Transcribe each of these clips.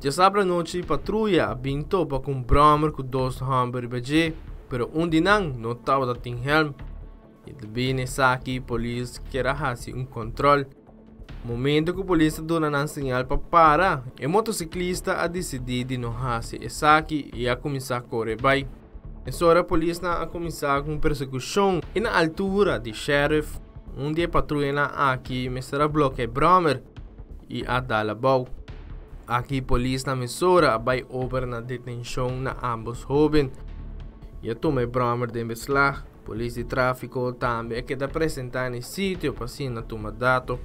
Ya sabra noche patrulha bem topa com Brahmer com dois hamburger BG, pero dinang não estava da tem helm. E também nessa aqui polícia quer fazer controle. Momento que a polícia dona um sinal para parar, o motociclista a decidir de não fazer essa aqui e a começar a correr bem. Essa hora a polícia a começar com persecução e na altura de sheriff, dia patrulha aqui mestra bloqueia Brahmer e a Dalabau. Aqui polícia na mesura vai over na detenção na ambos jovens. E a toma Brahmer de beslag, polícia de tráfico também que da apresentar no sítio para sim na toma dados.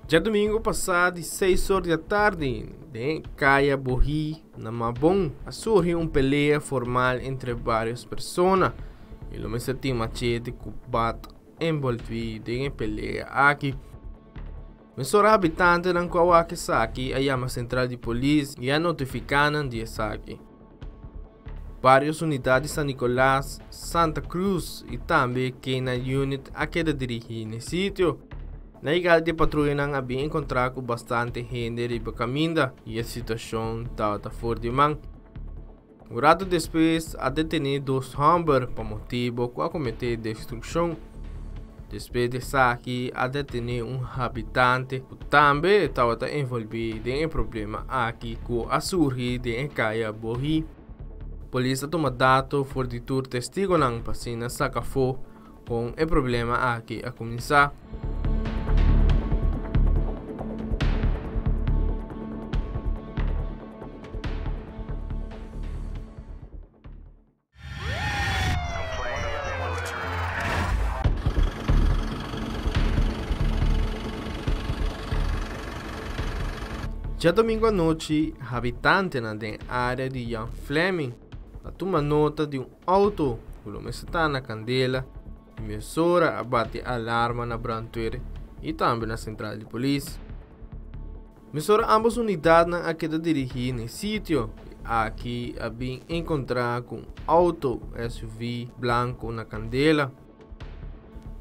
Já domingo passado, 6 horas da tarde, em Caia Borri, na Mabon, surgiu uma peleia formal entre várias pessoas. E o mesmo tem machete cubato envolvido em peleia aqui. Mesora habitante ng Kawakisaki ay a central de polícia e a notificaram de aqui. Várias unidades de San Nicolás, Santa Cruz e também que na unit a que dirigir no sítio. Na igal de patrulha nang abi encontrar com bastante gente riba caminda e a situação estava fora de mão. Um rato depois, a detener dois hamburger para motivo para cometer destruição. Depois de aqui, a detener habitante que também estava envolvido em problema aqui com a surgir de Caia Borri. Polícia toma dados for de tur testigo nang pasina sacafo com o problema aqui a começar. Já domingo à noite, habitante na área de Jan Fleming toma nota de auto que está na candela e mesura abate alarma na brantueira e também na central de polícia. Mesura ambas unidades na que dirigir no sítio. Aqui a bem encontrar com auto SUV branco na candela.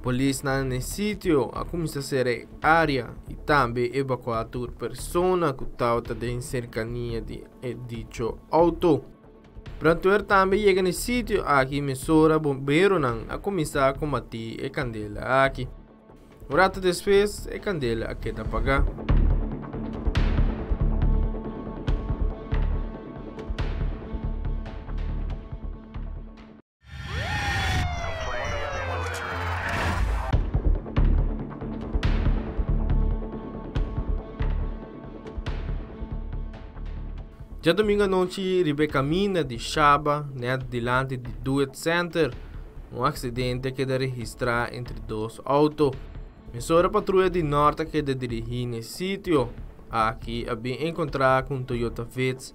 Polícia no sítio a começar a ser área e também evacuar pessoas que estavam em cercania de dicho auto. Pronto, também chega no sítio aqui mesura bombeiro a começar a combater a candela aqui. Um rato depois, a candela aqui está apagada. Já domingo à noite, Rebecca Mina de Chaba, delante de Duet Center, acidente que deve registrar entre dois autos. Mesura patrulha de norte que deve dirigir no sítio. Aqui a bem encontrar com Toyota Vitz,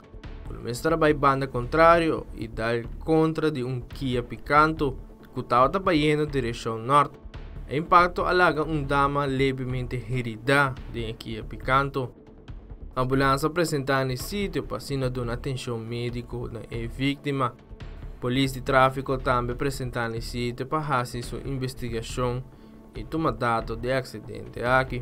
o mestre vai banda contrário e dar contra de Kia Picanto, que estava trabalhando na direção norte. O impacto alaga dama levemente herida de Kia Picanto. A ambulância apresentada no sítio para dar atenção médica na vítima. Polícia de tráfico também apresentada no sítio para fazer sua investigação e tomar dados de acidente aqui.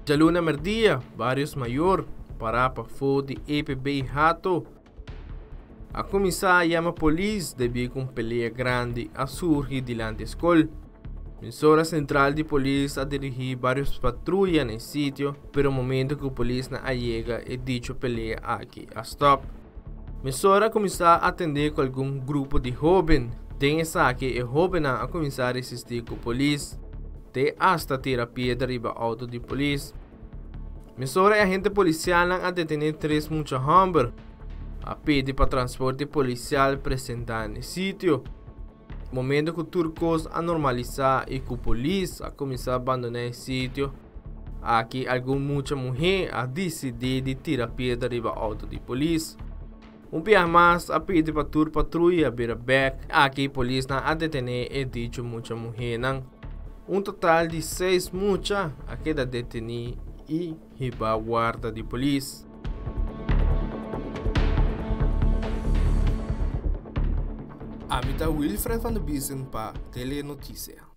Já luna merdia, vários maior, para fora de EPB Rato. A comissária chama a polícia devido a uma peleia grande a surgir diante da escola. Emissora central de polícia a dirigir várias patrulhas no sítio, pero no momento que a polícia chega e dicho peleia aqui a stop. Emissora começar a atender com algum grupo de jovens. Tem essa aqui e jovem a começar a resistir com a polícia. Te hasta tira pedra riba auto de polícia. Mesura e agente policial a detener 3 mucha hamburger. A pedir para transporte policial apresentar no sítio. Momento que turcos a normalizar e que a polícia a começar a abandonar o sítio, aqui muita mulher a decidir de tirar pedra riba auto de polícia. Dia mais a pedir para tur patrulha vir back, aqui a polícia a detener e dicho muita mulher não. Total de 6 mucha a queda detenir e riba guarda de polícia. Habita Wilfred van de Biesen para Telenotícia.